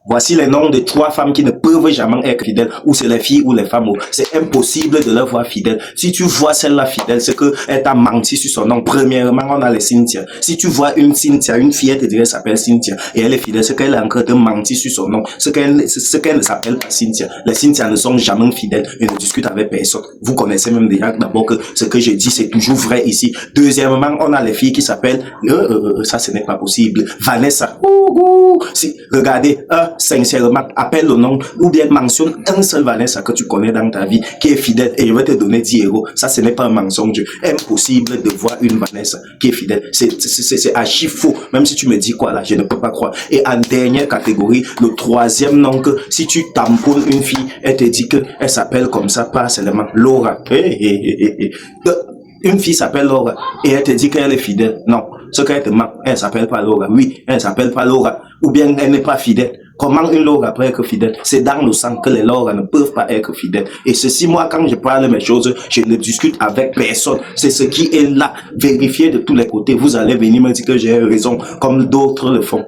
Voici les noms de 3 femmes qui ne peuvent jamais être fidèles, ou c'est les filles ou les femmes. C'est impossible de leur voir fidèle. Si tu vois celle-là fidèle, c'est qu'elle t'a menti sur son nom. Premièrement, on a les Cynthia. Si tu vois une Cynthia, une fille, elle te dirait, elle s'appelle Cynthia, et elle est fidèle, c'est qu'elle est en train de mentir sur son nom. Ce qu'elle ne s'appelle pas Cynthia. Les Cynthia ne sont jamais fidèles et ne discutent avec personne. Vous connaissez même déjà d'abord que ce que je dis, c'est toujours vrai ici. Deuxièmement, on a les filles qui s'appellent, ça ce n'est pas possible, Vanessa. Si, regardez, sincèrement, appelle le nom, ou bien mentionne un seul Vanessa que tu connais dans ta vie, qui est fidèle, et je vais te donner 10 euros. Ça, ce n'est pas un mensonge. Impossible de voir une Vanessa qui est fidèle. C'est archi faux. Même si tu me dis quoi là, je ne peux pas croire. Et en dernière catégorie, le troisième nom que, si tu tamponnes une fille, elle te dit que elle s'appelle comme ça, pas seulement Laura. Une fille s'appelle Laura et elle te dit qu'elle est fidèle. Non, ce qu'elle te ment, elle s'appelle pas Laura. Oui, elle s'appelle pas Laura. Ou bien elle n'est pas fidèle. Comment une Laura peut être fidèle? C'est dans le sang que les Laura ne peuvent pas être fidèles. Et ceci, moi, quand je parle mes choses, je ne discute avec personne. C'est ce qui est là, vérifié de tous les côtés. Vous allez venir me dire que j'ai raison, comme d'autres le font.